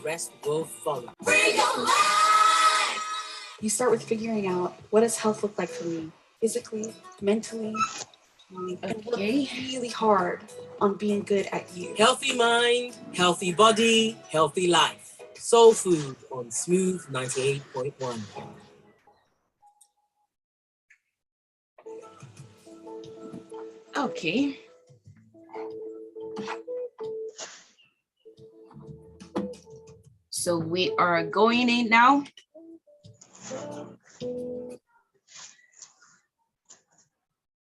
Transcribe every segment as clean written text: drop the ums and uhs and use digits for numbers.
rest will follow. You start with figuring out, what does health look like for me? Physically, mentally, and work really hard on being good at you. Healthy mind, healthy body, healthy life. Soul Food on Smooth 98.1. Okay. So we are going in now.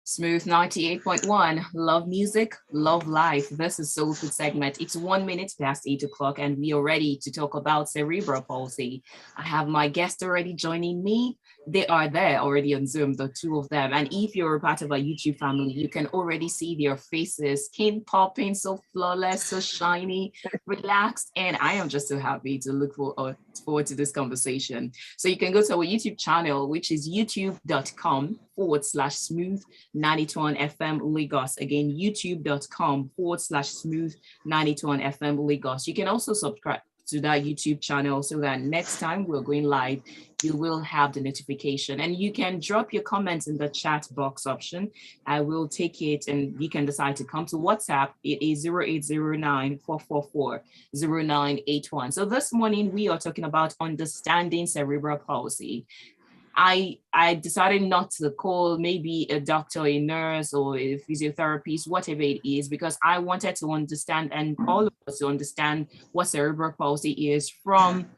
Smooth 98.1, love music, love life. This is Soul Food segment. It's 1 minute past 8 o'clock and we are ready to talk about cerebral palsy. I have my guest already joining me. They are there already on Zoom, the two of them. And if you're a part of our YouTube family, you can already see their faces, skin popping, so flawless, so shiny, relaxed. And I am just so happy to look forward to this conversation. So you can go to our YouTube channel, which is youtube.com/smooth 91 FM Lagos. Again, youtube.com/smooth 91 FM Lagos. You can also subscribe to that YouTube channel so that next time we're going live, you will have the notification. And you can drop your comments in the chat box option. I will take it and you can decide to come to WhatsApp. It is 0809-444-0981. So this morning we are talking about understanding cerebral palsy. I decided not to call maybe a doctor, a nurse, or a physiotherapist, whatever it is, because I wanted to understand and all of us to understand what cerebral palsy is from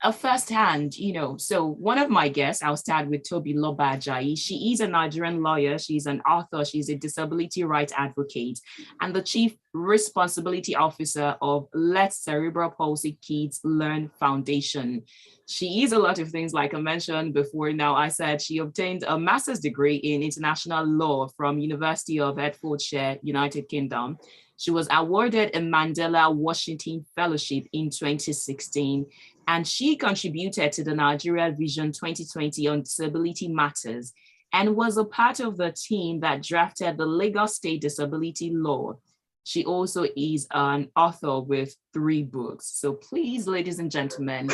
a firsthand, So one of my guests, I'll start with Tobiloba Ajayi. She is a Nigerian lawyer. She's an author. She's a disability rights advocate and the chief responsibility officer of Let Cerebral Palsy Kids Learn Foundation. She is a lot of things, like I mentioned before. Now, I said she obtained a master's degree in international law from University of Hertfordshire, United Kingdom. She was awarded a Mandela Washington Fellowship in 2016, and she contributed to the Nigeria Vision 2020 on disability matters and was a part of the team that drafted the Lagos State Disability Law. She also is an author with 3 books. So please, ladies and gentlemen,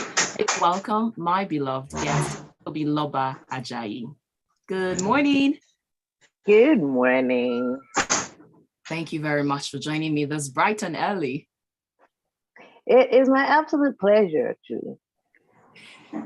welcome my beloved guest, Tobiloba Ajayi. Good morning. Good morning. Thank you very much for joining me this bright and early. It is my absolute pleasure, actually.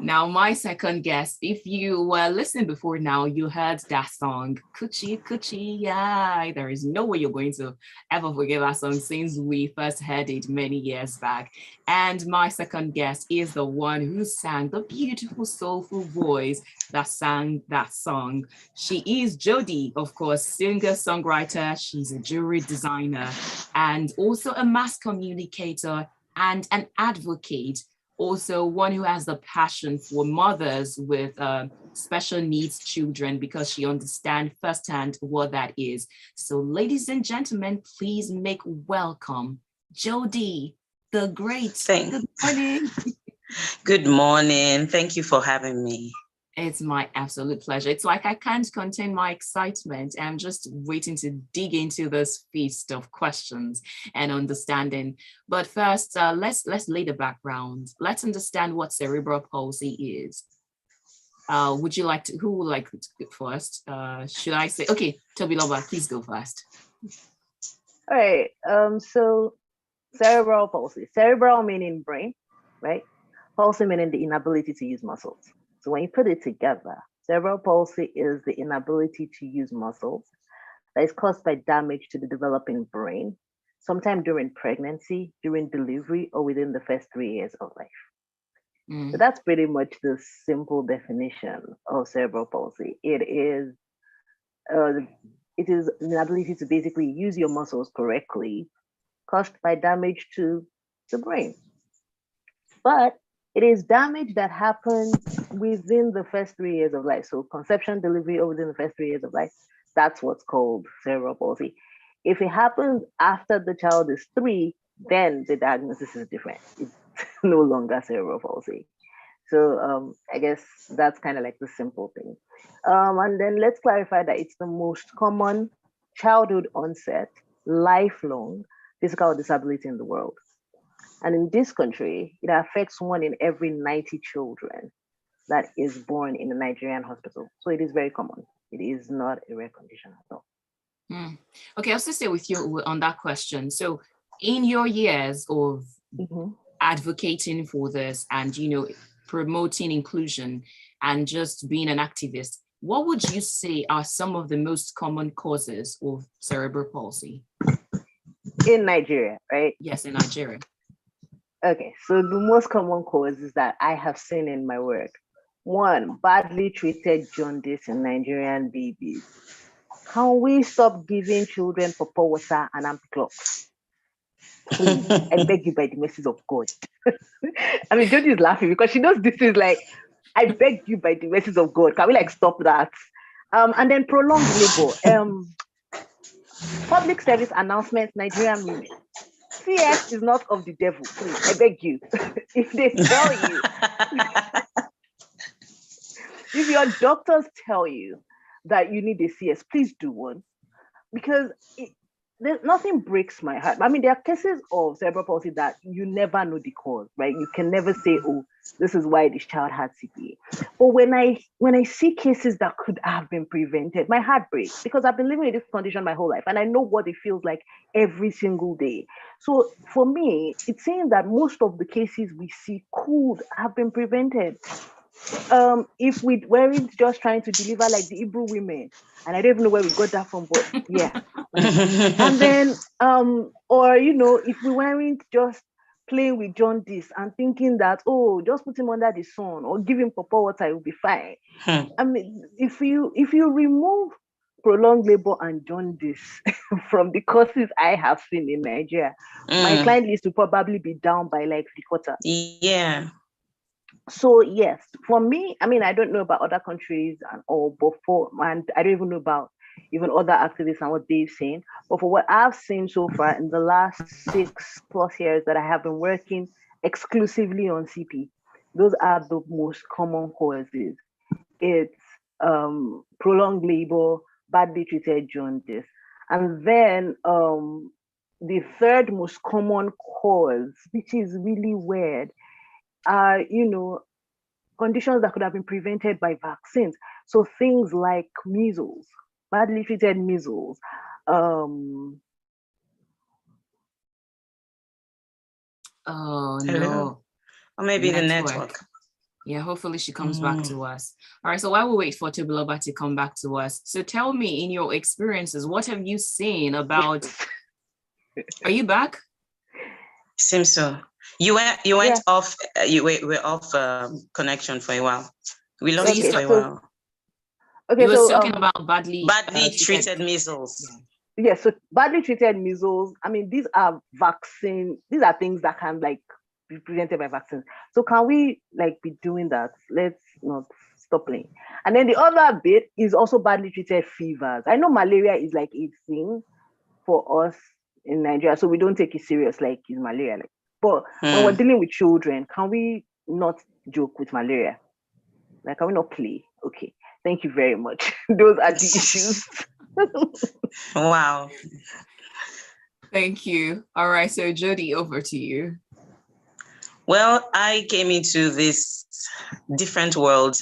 Now, my second guest, if you were listening before now, you heard that song, Coochie Coochie, yeah. There is no way you're going to ever forget that song since we first heard it many years back. And my second guest is the one who sang the beautiful, soulful voice that sang that song. She is J'odie, of course, singer, songwriter. She's a jewelry designer and also a mass communicator and an advocate. Also one who has the passion for mothers with special needs children because she understands firsthand what that is. So ladies and gentlemen, please make welcome J'odie, the great. Good morning. Good morning. Thank you for having me. It's my absolute pleasure. It's like I can't contain my excitement. I'm just waiting to dig into this feast of questions and understanding. But first, let's lay the background. Let's understand what cerebral palsy is. Who would like to go first? Should I say? Okay, Tobiloba, please go first. All right. So cerebral palsy. Cerebral meaning brain, right? Palsy meaning the inability to use muscles. So when you put it together, cerebral palsy is the inability to use muscles that is caused by damage to the developing brain, sometime during pregnancy, during delivery, or within the first 3 years of life. So that's pretty much the simple definition of cerebral palsy. It is an inability to basically use your muscles correctly, caused by damage to the brain. But it is damage that happens within the first 3 years of life. So conception, delivery, or within the first 3 years of life, that's what's called cerebral palsy. If it happens after the child is 3, then the diagnosis is different. It's no longer cerebral palsy. So I guess that's kind of like the simple thing. And then let's clarify that it's the most common childhood onset, lifelong physical disability in the world. And in this country, it affects 1 in every 90 children that is born in a Nigerian hospital. So it is very common. It is not a rare condition at all. Okay, I'll still stay with you on that question. So in your years of advocating for this and, promoting inclusion and just being an activist, what would you say are some of the most common causes of cerebral palsy? In Nigeria, right? Yes, in Nigeria. Okay, so the most common causes that I have seen in my work. 1, badly treated jaundice in Nigerian babies. Can we stop giving children pawpaw water and ampiclox? Please, I beg you by the mercies of God. I mean, J'odie is laughing because she knows this is like, I beg you by the mercies of God. Can we stop that? And then prolonged labor. Public service announcements, Nigerian women. CS is not of the devil. Please, I beg you. If they tell you, if your doctors tell you that you need a CS, please do one. Because nothing breaks my heart. I mean, there are cases of cerebral palsy that you never know the cause, right? You can never say, oh, this is why this child had CPA. But when I see cases that could have been prevented, my heart breaks because I've been living with this condition my whole life and I know what it feels like every single day. So for me, it seems that most of the cases we see could have been prevented. If we weren't just trying to deliver like the Hebrew women, and I don't even know where we got that from, but yeah. And then, or if we weren't just playing with jaundice and thinking that, oh, just put him under the sun or give him pawpaw water, it will be fine. I mean, if you remove prolonged labor and jaundice from the causes I have seen in Nigeria, my client list will probably be down by like 3/4. Yeah. So yes, for me, I mean, I don't know about other countries and I don't even know about even other activists and what they've seen. But for what I've seen so far in the last 6+ years that I have been working exclusively on CP, those are the most common causes. It's prolonged labor, badly treated jaundice, and then the third most common cause, which is really weird, are conditions that could have been prevented by vaccines. So things like measles, badly treated measles. Oh no. Or maybe the network. Yeah, hopefully she comes back to us. All right, so while we wait for Tobiloba to come back to us, so tell me, in your experiences, what have you seen about... Are you back? Seems so. You went off. You were off connection for a while. We lost you for a while. Okay, you were talking about badly treated measles. Yes, so badly treated measles. I mean, these are things that can be prevented by vaccines. So can we be doing that? Let's not stop playing. And then the other bit is also badly treated fevers. I know malaria is a thing for us in Nigeria, so we don't take it serious like it's malaria. But when we're dealing with children, can we not joke with malaria? Can we not play? Okay, thank you very much. Those are the issues. Wow. Thank you. All right, so J'odie, over to you. Well, I came into this different world.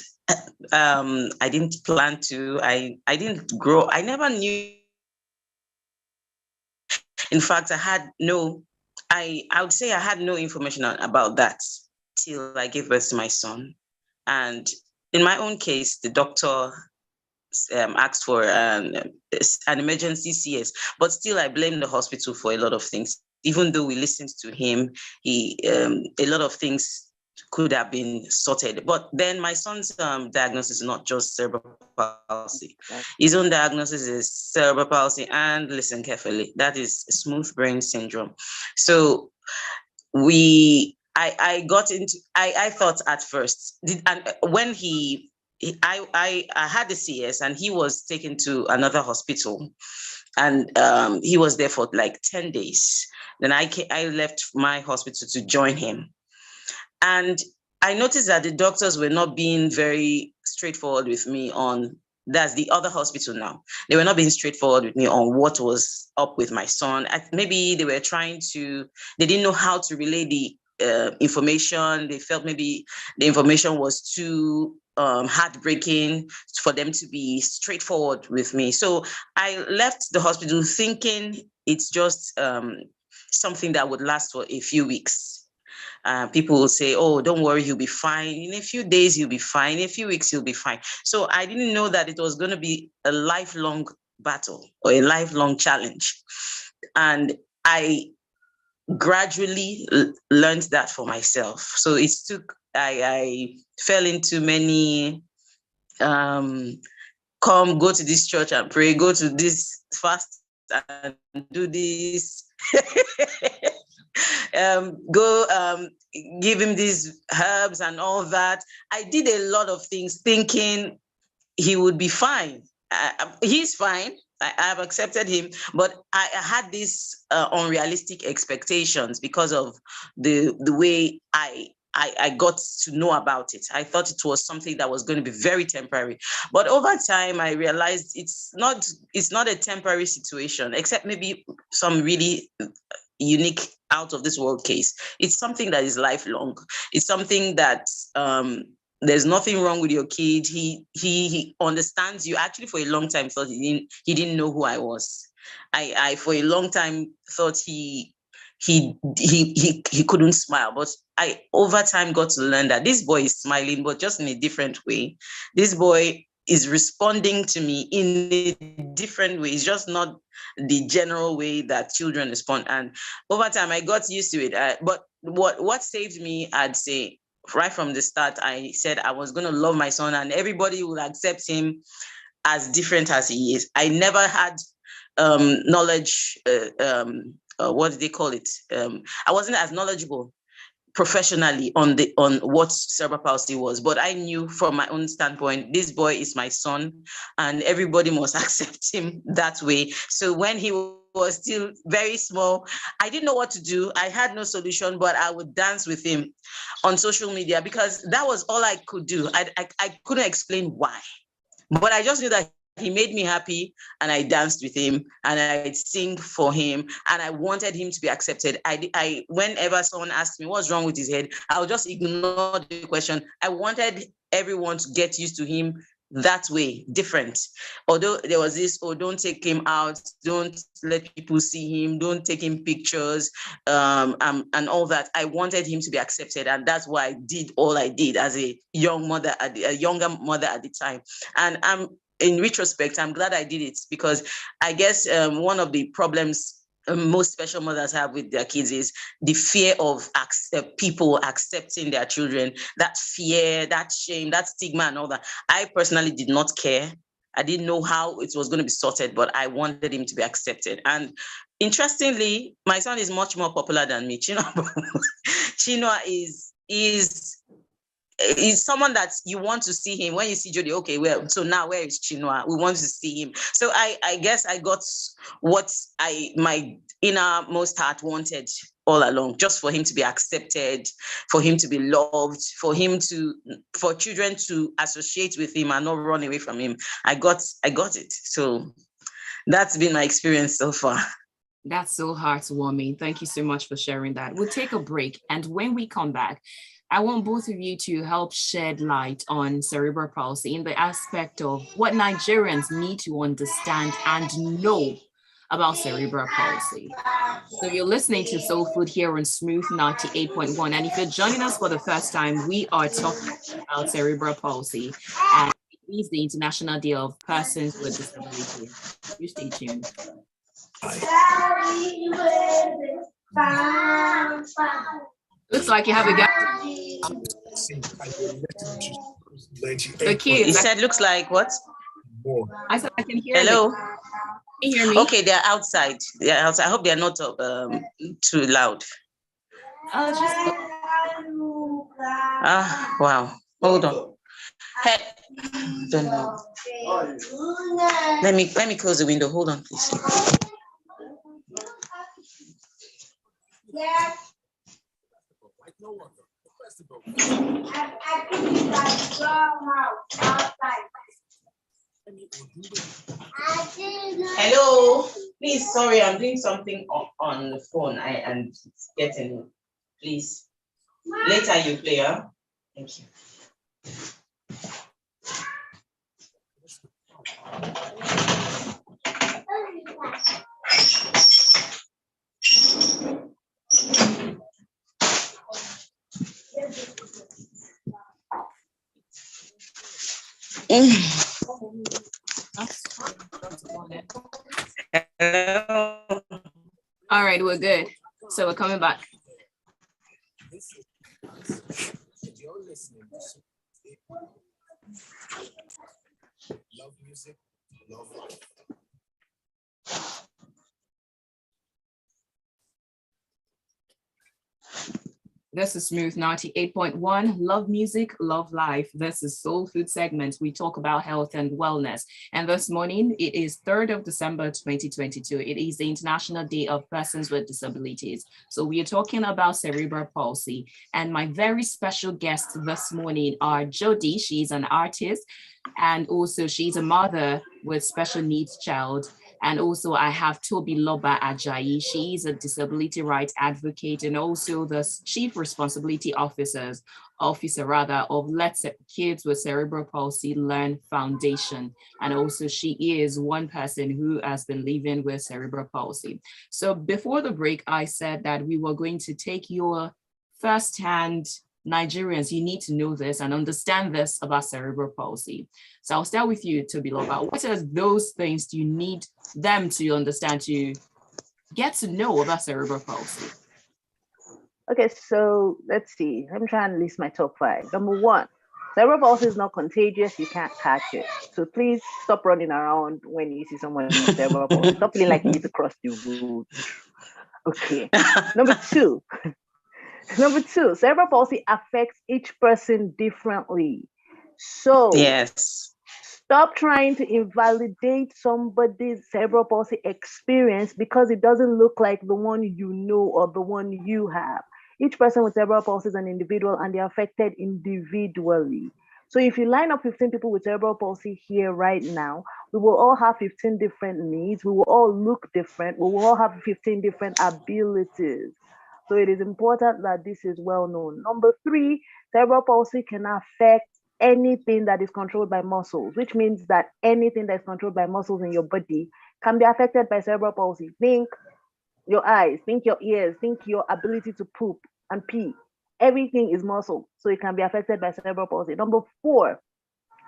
I didn't plan to. I didn't grow. I never knew. In fact, I would say I had no information about that till I gave birth to my son. And in my own case, the doctor asked for an emergency CS, but still I blame the hospital for a lot of things. Even though we listened to him, a lot of things could have been sorted. But then my son's diagnosis is not just cerebral palsy. His own diagnosis is cerebral palsy, and listen carefully, that is smooth brain syndrome. So I thought at first, and when I had the CS and he was taken to another hospital, and he was there for 10 days. Then I left my hospital to join him. And I noticed that the doctors were not being very straightforward with me on that's the other hospital now. They were not being straightforward with me on what was up with my son. Maybe they were they didn't know how to relay the information. They felt maybe the information was too heartbreaking for them to be straightforward with me. So I left the hospital thinking it's just something that would last for a few weeks. People will say, oh, don't worry, he'll be fine. In a few days, he'll be fine. In a few weeks, he'll be fine. So I didn't know that it was going to be a lifelong battle or a lifelong challenge. And I gradually learned that for myself. So I fell into many, come, go to this church and pray, go to this fast and do this. Give him these herbs and all that. I did a lot of things thinking he would be fine. He's fine. I have accepted him, but I had these unrealistic expectations because of the way I got to know about it. I thought it was something that was going to be very temporary. But over time, I realized it's not a temporary situation, except maybe some really unique out of this world case. It's something that is lifelong. It's something that there's nothing wrong with your kid. He understands you. Actually, for a long time, thought he didn't know who I was. I for a long time thought he couldn't smile, but I over time got to learn that this boy is smiling, but just in a different way. This boy is responding to me in a different way. It's just not the general way that children respond. And over time, I got used to it. But what saved me, I'd say, right from the start, I said I was going to love my son and everybody would accept him as different as he is. I never had knowledge, what do they call it? I wasn't as knowledgeable professionally on what cerebral palsy was, but I knew from my own standpoint, this boy is my son and everybody must accept him that way. So when he was still very small, I didn't know what to do. I had no solution, but I would dance with him on social media because that was all I could do. I couldn't explain why, but I just knew that he made me happy and I danced with him and I'd sing for him and I wanted him to be accepted. I whenever someone asked me what's wrong with his head, I would just ignore the question. I wanted everyone to get used to him that way, different. Although there was this, oh, don't take him out, don't let people see him, don't take him pictures, and all that. I wanted him to be accepted, and that's why I did all I did as a younger mother at the time. And in retrospect, I'm glad I did it because I guess one of the problems most special mothers have with their kids is the fear of people accepting their children, that fear, that shame, that stigma and all that. I personally did not care. I didn't know how it was going to be sorted, but I wanted him to be accepted. And interestingly, my son is much more popular than me. Chinua is someone that you want to see him. When you see J'odie, okay, well, so now where is Chinua? We want to see him. So I guess I got what my innermost heart wanted all along, just for him to be accepted, for him to be loved, for children to associate with him and not run away from him. I got it. So that's been my experience so far. That's so heartwarming. Thank you so much for sharing that. We'll take a break. And when we come back, I want both of you to help shed light on cerebral palsy in the aspect of what Nigerians need to understand and know about cerebral palsy. So you're listening to Soul Food here on Smooth 98.1. And if you're joining us for the first time, we are talking about cerebral palsy. And it is the International Day of Persons with Disabilities. You stay tuned. Looks like you have a guy. The kids. You said looks like what? I said I can hear. Hello. Can you hear me? Okay, they're outside. I hope they're not too loud. Wow. Hold on. Hey, don't know. Let me close the window. Hold on, please. Yeah. Hello, please, sorry, I'm doing something on the phone and it's getting, please. Later you play, huh? Thank you. Hello. All right, we're good. So we're coming back. You're listening to Love Music, Love Life. This is Smooth 98.1, Love Music, Love Life. This is Soul Food segment. We talk about health and wellness. And this morning, it is 3rd of December, 2022. It is the International Day of Persons with Disabilities. So we are talking about cerebral palsy. And my very special guests this morning are J'odie. She's an artist. And also she's a mother with special needs child. And also I have Tobiloba Ajayi. She is a disability rights advocate and also the chief responsibility officer of Let Kids with Cerebral Palsy Learn Foundation. And also she is one person who has been living with cerebral palsy. So before the break, I said that we were going to take your firsthand Nigerians, you need to know this and understand this about cerebral palsy. So I'll start with you, Tobiloba. What are those things you need them to understand to get to know about cerebral palsy? Okay, so let's see. I'm trying to list my top 5. Number 1, cerebral palsy is not contagious. You can't catch it. So please stop running around when you see someone with cerebral palsy. Stop feeling like you need to cross the road. Okay. Number 2. Cerebral palsy affects each person differently. So yes, stop trying to invalidate somebody's cerebral palsy experience because it doesn't look like the one you know or the one you have. Each person with cerebral palsy is an individual and they're affected individually. So if you line up 15 people with cerebral palsy here right now, we will all have 15 different needs. We will all look different. We will all have 15 different abilities. So it is important that this is well known. Number 3, cerebral palsy can affect anything that is controlled by muscles, which means that anything that's controlled by muscles in your body can be affected by cerebral palsy. Think your eyes, think your ears, think your ability to poop and pee. Everything is muscle, so it can be affected by cerebral palsy. Number 4,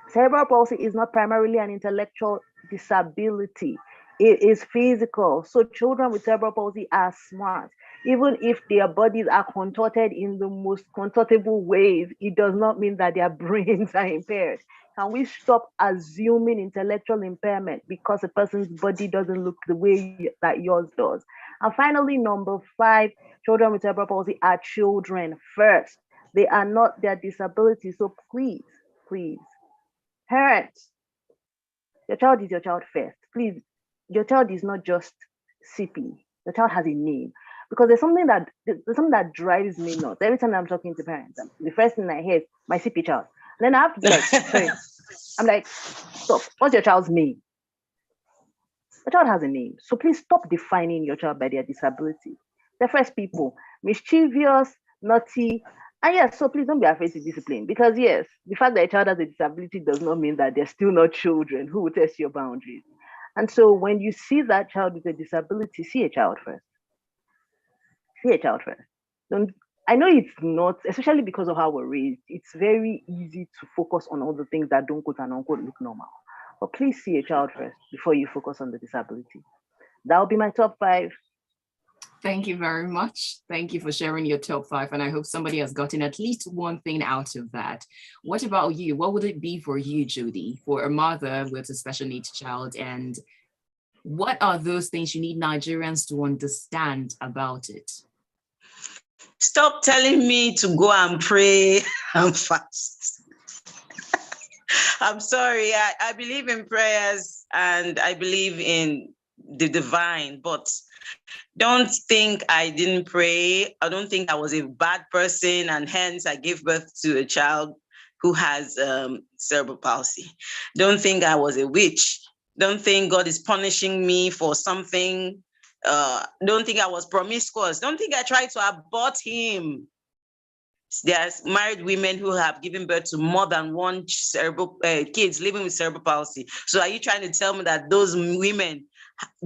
cerebral palsy is not primarily an intellectual disability. It is physical. So children with cerebral palsy are smart. Even if their bodies are contorted in the most contortable ways, it does not mean that their brains are impaired. Can we stop assuming intellectual impairment because a person's body doesn't look the way that yours does? And finally, number 5, children with cerebral palsy are children first. They are not their disability. So please, parents, your child is your child first. Please, your child is not just CP. Your child has a name. Because there's something that drives me nuts. Every time I'm talking to parents, the first thing I hear is my CP child. And then I have to be like, sorry. I'm like, stop. What's your child's name? The child has a name. So please stop defining your child by their disability. They're first people, mischievous, naughty. And yes, so please don't be afraid to discipline. Because yes, the fact that a child has a disability does not mean that they're still not children who will test your boundaries. And so when you see that child with a disability, see a child first. See a child first. I know it's not, especially because of how we're raised, it's very easy to focus on all the things that don't quote and unquote look normal. But please see a child first before you focus on the disability. That'll be my top 5. Thank you very much. Thank you for sharing your top 5. And I hope somebody has gotten at least one thing out of that. What about you? What would it be for you, J'odie, for a mother with a special needs child? And what are those things you need Nigerians to understand about it? Stop telling me to go and pray and fast. I'm sorry. I believe in prayers and I believe in the divine, but don't think I didn't pray. I don't think I was a bad person and hence I gave birth to a child who has cerebral palsy. Don't think I was a witch. Don't think God is punishing me for something. Don't think I was promiscuous. Don't think I tried to abort him. There's married women who have given birth to more than one cerebral kids living with cerebral palsy. So are you trying to tell me that those women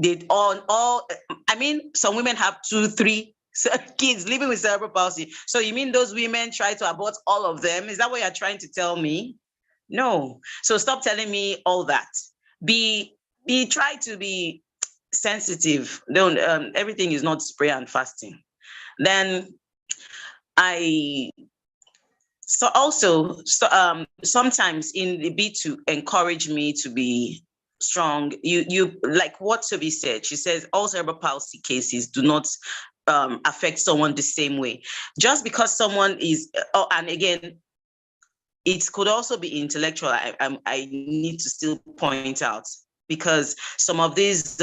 did all? I mean, some women have 2, 3 kids living with cerebral palsy. So you mean those women try to abort all of them? Is that what you're trying to tell me? No. So stop telling me all that. Try to be sensitive. Don't everything is not spray and fasting. Then sometimes in the bid to encourage me to be strong, you like what Toby said. She says all cerebral palsy cases do not affect someone the same way. Just because someone is, and again, it could also be intellectual. I need to still point out, because some of these,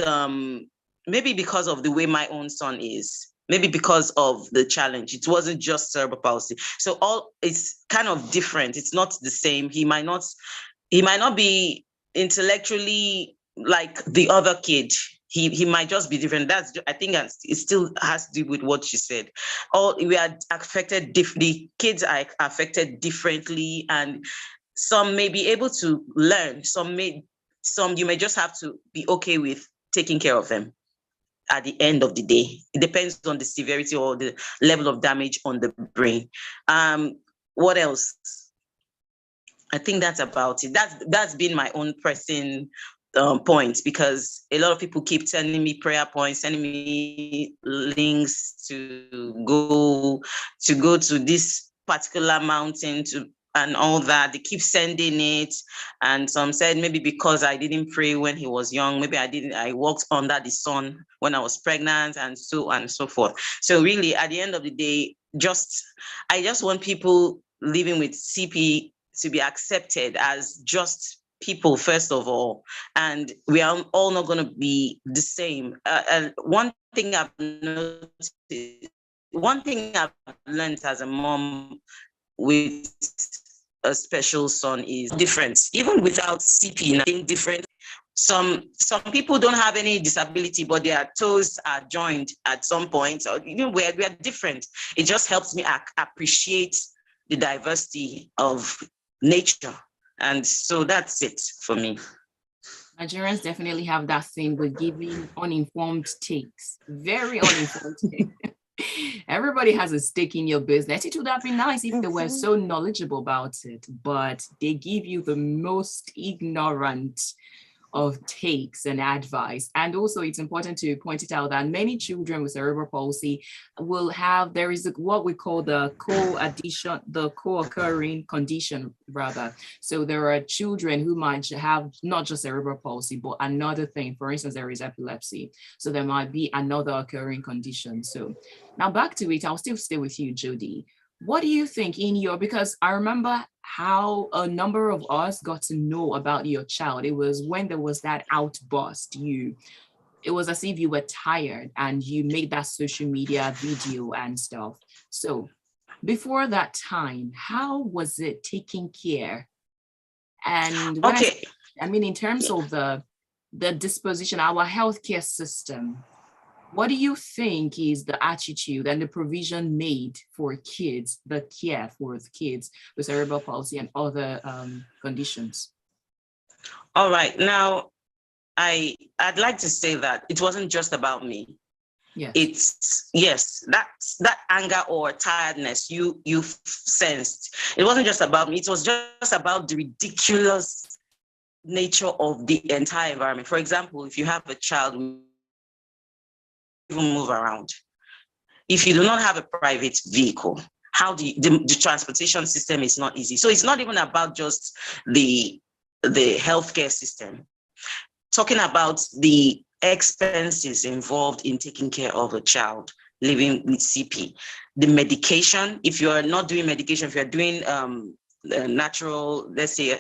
maybe because of the way my own son is, maybe because of the challenge, it wasn't just cerebral palsy. So it's kind of different. It's not the same. He might not be intellectually like the other kid. He might just be different. I think it still has to do with what she said. We are affected differently. Kids are affected differently, and some may be able to learn. Some you may just have to be okay with taking care of them at the end of the day. It depends on the severity or the level of damage on the brain. What else? I think that's about it. That's been my own pressing point, because a lot of people keep sending me prayer points, sending me links to go to this particular mountain and all that. They keep sending it, and some said maybe because I didn't pray when he was young, maybe I walked under the sun when I was pregnant, and so on and so forth. So really, at the end of the day, I just want people living with CP to be accepted as just people, first of all, and we are all not going to be the same. And one thing I've learned as a mom with a special son is different. Even without CP, nothing different. Some people don't have any disability, but their toes are joined at some point. So, we are different. It just helps me appreciate the diversity of nature. And so that's it for me. Nigerians definitely have that thing with giving uninformed takes. Very uninformed takes. Everybody has a stake in your business. It would have been nice if they were so knowledgeable about it, but they give you the most ignorant of takes and advice. And also it's important to point it out that many children with cerebral palsy will have, there is what we call the co-occurring condition rather. So there are children who might have not just cerebral palsy, but another thing. For instance, there is epilepsy. So there might be another occurring condition. So now back to it, I'll still stay with you, J'odie. What do you think because I remember how a number of us got to know about your child. It was when there was that outburst. It was as if you were tired and you made that social media video and stuff. So before that time, how was it taking care? And when I mean, in terms of the disposition, our healthcare system, what do you think is the attitude and the provision made for kids, the care for the kids with cerebral palsy and other conditions? All right. Now, I'd like to say that it wasn't just about me. Yes. That anger or tiredness you sensed. It wasn't just about me. It was just about the ridiculous nature of the entire environment. For example, if you have a child move around. If you do not have a private vehicle, how the transportation system is not easy. So it's not even about just the healthcare system. Talking about the expenses involved in taking care of a child living with CP, the medication. If you're not doing medication, if you're doing natural, let's say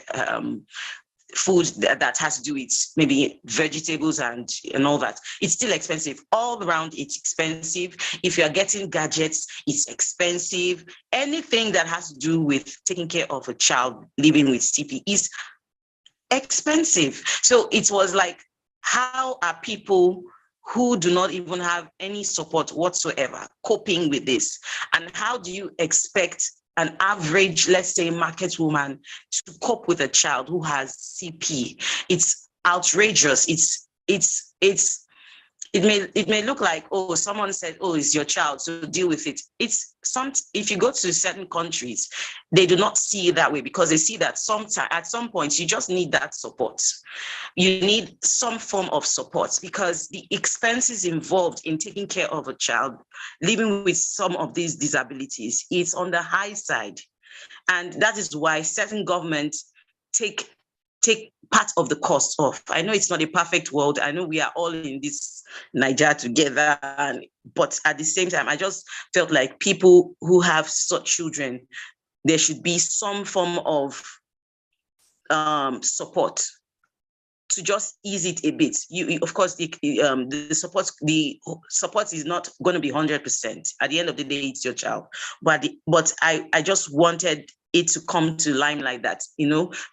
food that has to do with maybe vegetables and all that, it's still expensive. All around, it's expensive. If you're getting gadgets, it's expensive. Anything that has to do with taking care of a child living with CP is expensive. So it was like, how are people who do not even have any support whatsoever coping with this? And how do you expect an average, let's say, market woman to cope with a child who has CP? It's outrageous. It may look like, oh, someone said, oh, it's your child, so deal with it. If you go to certain countries, they do not see it that way, because they see that at some point you just need that support. You need some form of support, because the expenses involved in taking care of a child living with some of these disabilities is on the high side. And that is why certain governments take part of the cost off. I know it's not a perfect world. I know we are all in this Nigeria together, but at the same time, I just felt like people who have such children, there should be some form of support to just ease it a bit. Of course, the support is not going to be 100%. At the end of the day, it's your child. But I just wanted it to come to limelight that,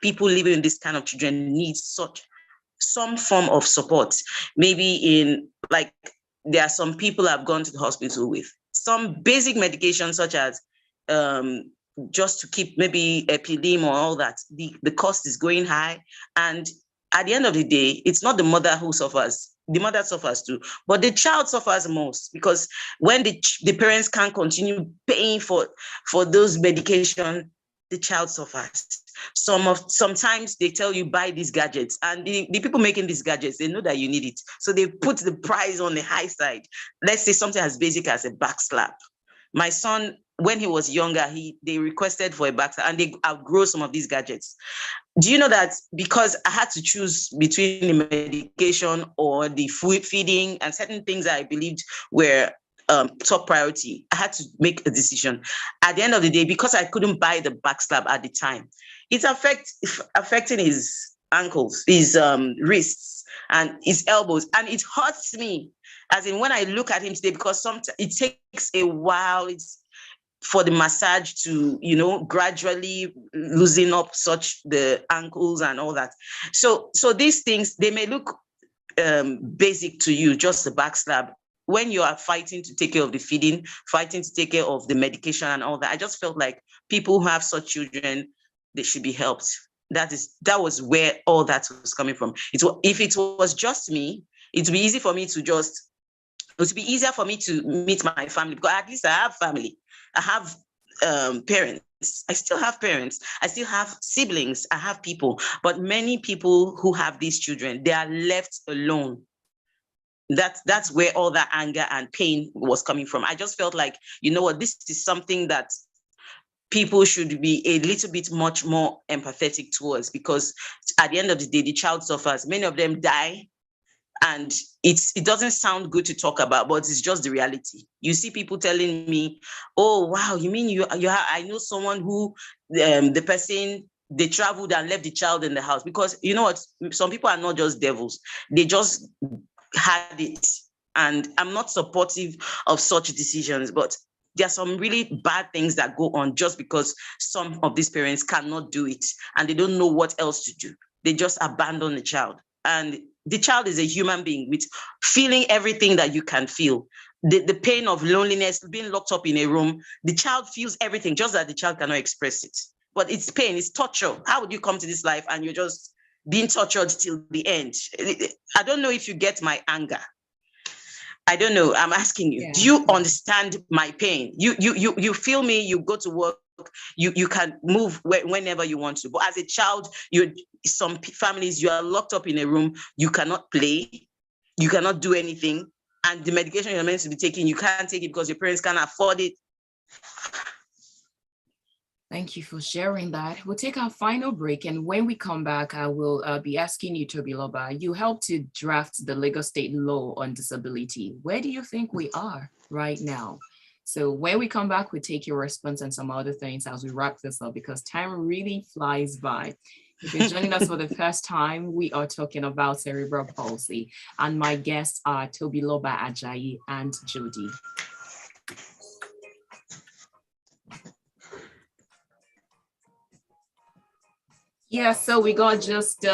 people living with this kind of children need some form of support. Maybe there are some people I've gone to the hospital with some basic medication, such as just to keep maybe epilim or all that. The cost is going high, and at the end of the day, it's not the mother who suffers. The mother suffers too, but the child suffers most, because when the parents can't continue paying for those medication, the child suffers. Sometimes they tell you buy these gadgets, and the people making these gadgets, they know that you need it, so they put the price on the high side. Let's say something as basic as a back slap. My son, when he was younger, they requested for a back slap, and they outgrow some of these gadgets. Do you know that because I had to choose between the medication or the food feeding and certain things that I believed were top priority, I had to make a decision. At the end of the day, because I couldn't buy the back slap at the time, it's affecting his ankles, his wrists, and his elbows, and it hurts me. As in, when I look at him today, because sometimes it takes a while for the massage to, gradually loosen up the ankles and all that. So these things, they may look basic to you, just the back slap. When you are fighting to take care of the feeding, fighting to take care of the medication and all that, I just felt like people who have such children, they should be helped. That was where all that was coming from. If it was just me, it would be easier for me to meet my family, because at least I have family. I have parents. I still have parents. I still have siblings. I have people. But many people who have these children, they are left alone. That's where all that anger and pain was coming from. I just felt like, this is something that people should be a little bit much more empathetic towards, because at the end of the day, the child suffers. Many of them die. And it doesn't sound good to talk about, but it's just the reality. You see people telling me, oh, wow, you mean I know someone who, the person, they traveled and left the child in the house. Because you know what, some people are not just devils. They just had it. And I'm not supportive of such decisions, but there are some really bad things that go on just because some of these parents cannot do it and they don't know what else to do. They just abandon the child. And the child is a human being with feeling everything that you can feel. The pain of loneliness, being locked up in a room, the child feels everything, just that the child cannot express it. But it's pain, it's torture. How would you come to this life and you're just being tortured till the end? I don't know if you get my anger. I don't know. I'm asking you, do you understand my pain? You feel me, you go to work, you can move whenever you want to. But as a child, some families, you are locked up in a room, you cannot play, you cannot do anything. And the medication you're meant to be taking, you can't take it because your parents can't afford it. Thank you for sharing that. We'll take our final break, and when we come back, I will be asking you, Tobiloba, you helped to draft the Lagos State Law on Disability. Where do you think we are right now? So when we come back, we'll take your response and some other things as we wrap this up, because time really flies by. If you're joining us for the first time, we are talking about cerebral palsy, and my guests are Tobiloba Ajayi and J'odie. Yeah, so we got just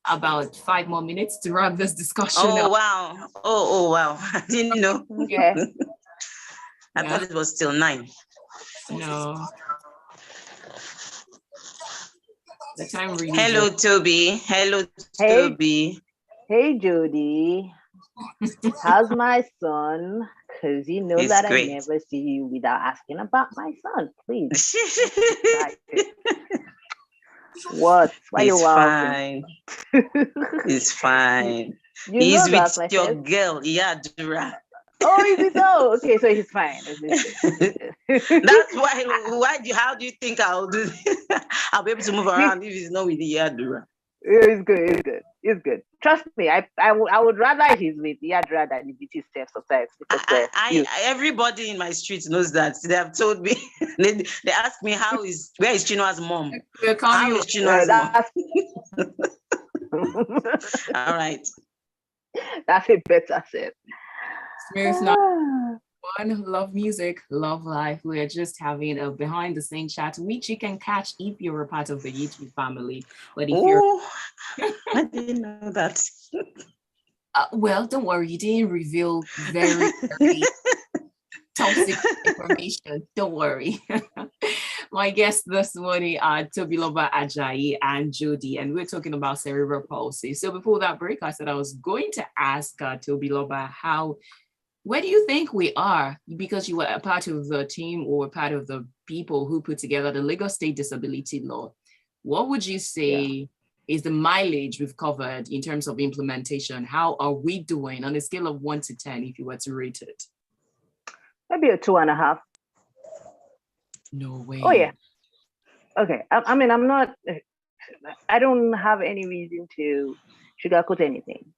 about 5 more minutes to wrap this discussion Oh, up. wow. Oh, wow. I didn't know. Yeah. I thought it was till 9. No. The time really Hello, just... Toby. Hello, Hey. Toby. Hey, J'odie. How's my son? Because you know It's that great. I never see you without asking about my son. Please. What? Why It's you laughing? fine. It's fine. You He's know that's with my your first. girl, Yadura. Oh, is it so? Okay, so he's fine. That's why how do you think I'll do this? I'll be able to move around if he's not with the Yadura. It's good. It's good. It's good. Trust me. I would rather he's with Yadra than with himself sometimes. Because Everybody in my street knows that. They have told me. They ask me where is Chinoa's mom? How is Chinoa's mom? All right. That's a better set. Smooth now. One, love music, love life. We're just having a behind the scenes chat, which you can catch if you're a part of the YouTube family. But if I didn't know that. Well, don't worry, you didn't reveal very, very toxic information. Don't worry. My guests this morning are Tobiloba Ajayi and J'odie, and we're talking about cerebral palsy. So before that break, I said I was going to ask Tobiloba where do you think we are? Because you were a part of the team or part of the people who put together the Lagos State Disability Law. What would you say is the mileage we've covered in terms of implementation? How are we doing on a scale of 1 to 10 if you were to rate it? Maybe a 2.5. No way. Oh, yeah. Okay. I mean, I don't have any reason to sugarcoat anything.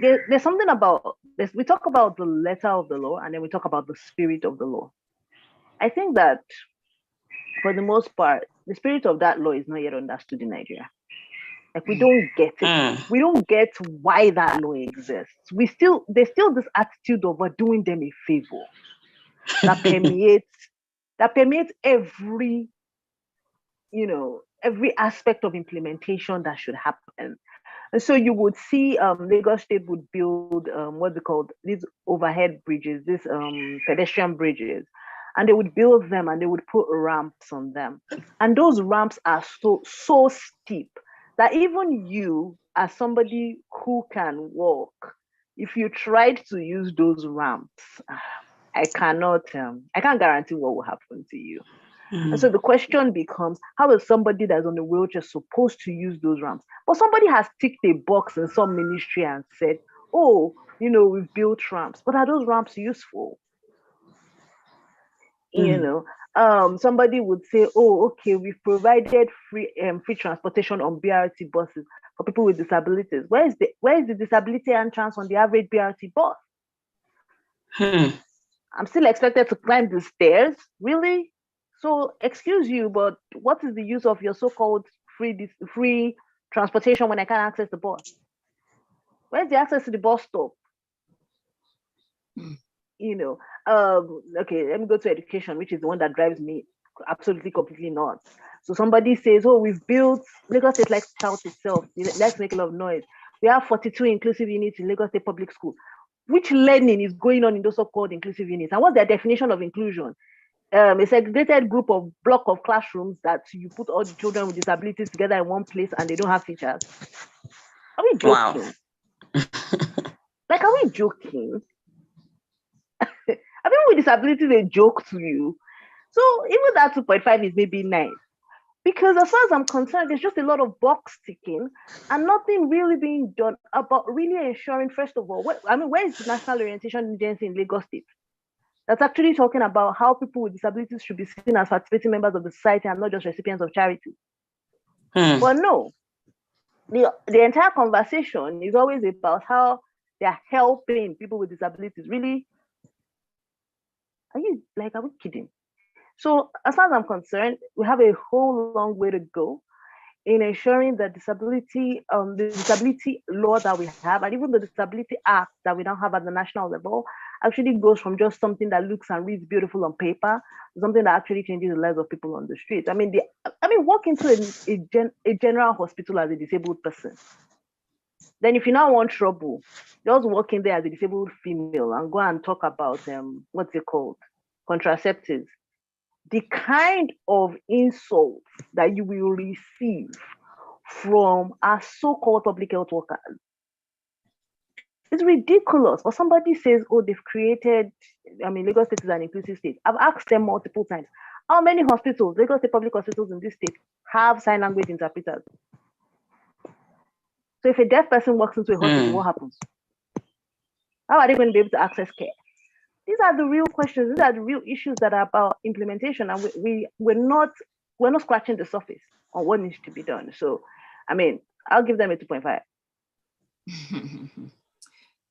There's something about this. We talk about the letter of the law and then we talk about the spirit of the law. I think that for the most part, the spirit of that law is not yet understood in Nigeria. Like we don't get it. We don't get why that law exists. There's still this attitude of we're doing them a favor that permeates every, every aspect of implementation that should happen. And so you would see Lagos State would build what's it called, these overhead bridges, these pedestrian bridges, and they would build them and they would put ramps on them. And those ramps are so steep that even you, as somebody who can walk, if you tried to use those ramps, I can't guarantee what will happen to you. And so the question becomes, how is somebody that's on a wheelchair supposed to use those ramps? But somebody has ticked a box in some ministry and said, oh, we've built ramps, but are those ramps useful? Somebody would say, oh, okay, we've provided free transportation on BRT buses for people with disabilities. Where is the disability entrance on the average BRT bus? I'm still expected to climb the stairs, really? So excuse you, but what is the use of your so-called free transportation when I can't access the bus? Where's the access to the bus stop? Okay, let me go to education, which is the one that drives me absolutely completely nuts. So somebody says, oh, we've built, Lagos State likes to shout itself, let's make a lot of noise. We have 42 inclusive units in Lagos State Public School. Which learning is going on in those so-called inclusive units? And what's their definition of inclusion? A segregated block of classrooms that you put all the children with disabilities together in one place and they don't have teachers. Are we joking? Wow. Like, are we joking? Are people with disabilities a joke to you? So even that 2.5 is maybe nice. Because as far as I'm concerned, there's just a lot of box ticking and nothing really being done about really ensuring, first of all, where is the National Orientation Agency in Lagos State? That's actually talking about how people with disabilities should be seen as participating members of the society and not just recipients of charity. But no, the entire conversation is always about how they're helping people with disabilities. Really? Are we kidding? So as far as I'm concerned, we have a whole long way to go in ensuring that the disability law that we have, and even the disability act that we now have at the national level, actually goes from just something that looks and reads beautiful on paper to something that actually changes the lives of people on the street. Walk into a general hospital as a disabled person. Then, if you now want trouble, just walk in there as a disabled female and go and talk about what's it called, contraceptives. The kind of insults that you will receive from our so-called public health workers is ridiculous. Or somebody says, oh, they've created, Lagos State is an inclusive state. I've asked them multiple times, how many hospitals, Lagos State public hospitals in this state, have sign language interpreters? So if a deaf person walks into a hospital, what happens? How are they going to be able to access care? These are the real questions. These are the real issues that are about implementation, and we're not scratching the surface on what needs to be done. So, I'll give them a 2.5.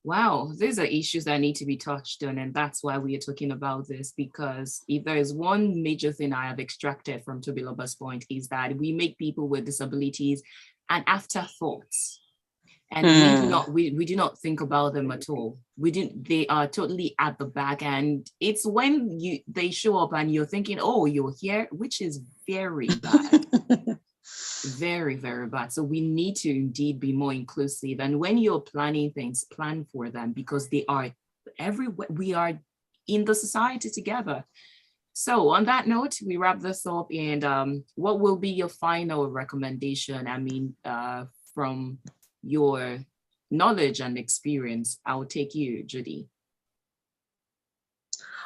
Wow, these are issues that need to be touched on, and that's why we are talking about this, because if there is one major thing I have extracted from Tobiloba's point is that we make people with disabilities an afterthought. And we do not think about them at all. They are totally at the back, and it's when they show up and you're thinking, oh, you're here, which is very bad. Very, very bad. So we need to indeed be more inclusive. And when you're planning things, plan for them, because they are everywhere. We are in the society together. So on that note, we wrap this up. And what will be your final recommendation? From your knowledge and experience, I'll take you, J'odie.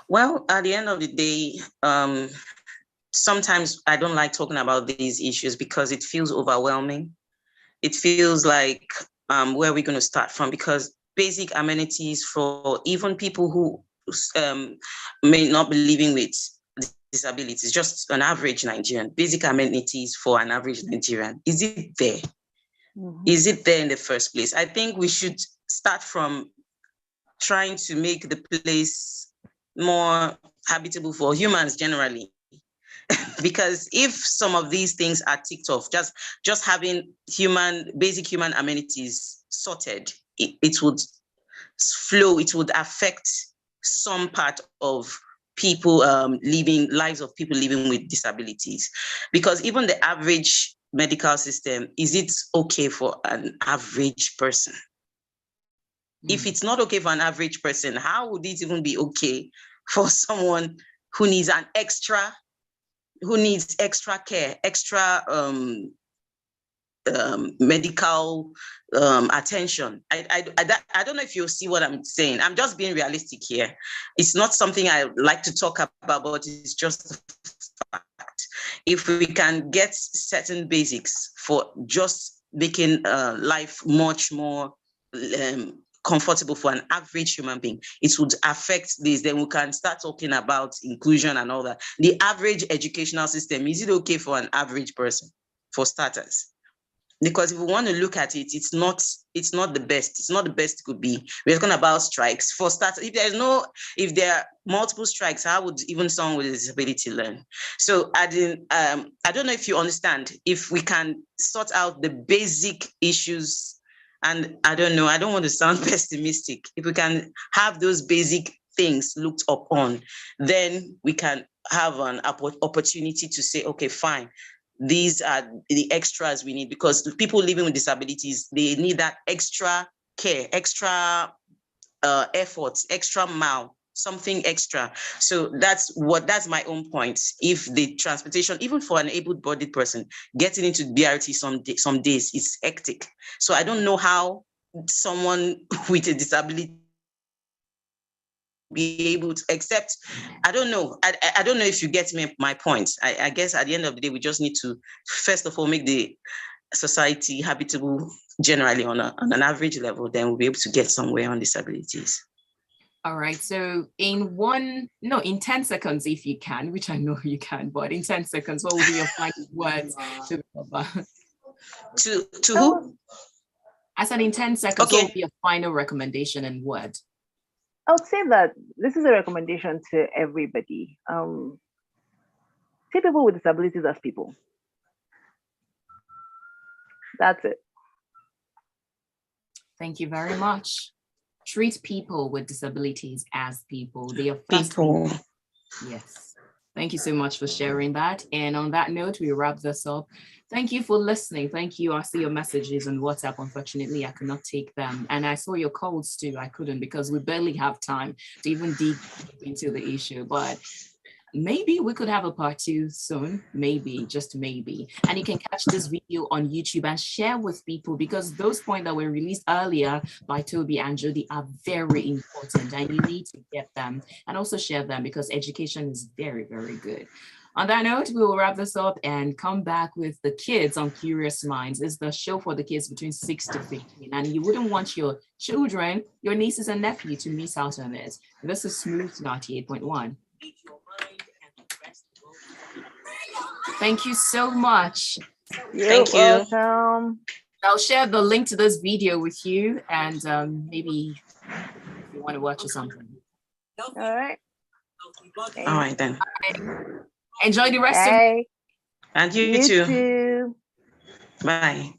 Well, at the end of the day, sometimes I don't like talking about these issues because it feels overwhelming. It feels like where are we going to start from? Because basic amenities for even people who may not be living with disabilities, just an average Nigerian, basic amenities for an average Nigerian, is it there? Mm-hmm. Is it there in the first place? I think we should start from trying to make the place more habitable for humans generally. Because if some of these things are ticked off, just having basic human amenities sorted, it would flow, it would affect some part of people lives of people living with disabilities. Because even the average medical system, is it okay for an average person? If it's not okay for an average person, how would it even be okay for someone who needs extra care, extra medical attention? I don't know if you see what I'm saying. I'm just being realistic here. It's not something I like to talk about, but it's just a fact. If we can get certain basics for just making life much more comfortable for an average human being, it would affect this. Then we can start talking about inclusion and all that. The average educational system, is it okay for an average person, for starters? Because if we want to look at it, it's not the best. It's not the best it could be. We're talking about strikes. For starters, if there are multiple strikes, how would even someone with a disability learn? So I don't know if you understand. If we can sort out the basic issues, and I don't know, I don't want to sound pessimistic. If we can have those basic things looked upon, then we can have an opportunity to say, okay, fine, these are the extras we need, because people living with disabilities, they need that extra care, extra effort, extra mile, something extra. So that's my own point. If the transportation, even for an able-bodied person, getting into BRT some days is hectic. So I don't know how someone with a disability be able to, except, I don't know. I don't know if you get my point. I guess at the end of the day, we just need to, first of all, make the society habitable generally on an average level. Then we'll be able to get somewhere on disabilities. All right. So in 10 seconds, if you can, which I know you can, but in 10 seconds, what will be your final words to who? I said in 10 seconds, okay. What will be your final recommendation and word? I would say that this is a recommendation to everybody. See people with disabilities as people. That's it. Thank you very much. Treat people with disabilities as people. They are first People. Yes. Thank you so much for sharing that. And on that note, we wrap this up. Thank you for listening. Thank you. I see your messages on WhatsApp. Unfortunately, I could not take them. And I saw your calls too. I couldn't because we barely have time to even dig into the issue. But maybe we could have a part 2 soon, maybe, just maybe. And you can catch this video on YouTube and share with people, because those points that were released earlier by Toby and J'odie are very important, and you need to get them and also share them, because education is very, very good. On that note, we will wrap this up and come back with the kids on Curious Minds. It's the show for the kids between 6 to 15, and you wouldn't want your children, your nieces and nephews to miss out on it. This is Smooth 98.1. Thank you so much. Thank you. Welcome. I'll share the link to this video with you, and maybe if you want to watch or something. All right. All right then. Enjoy the rest of Hey. And you You too. too. Bye.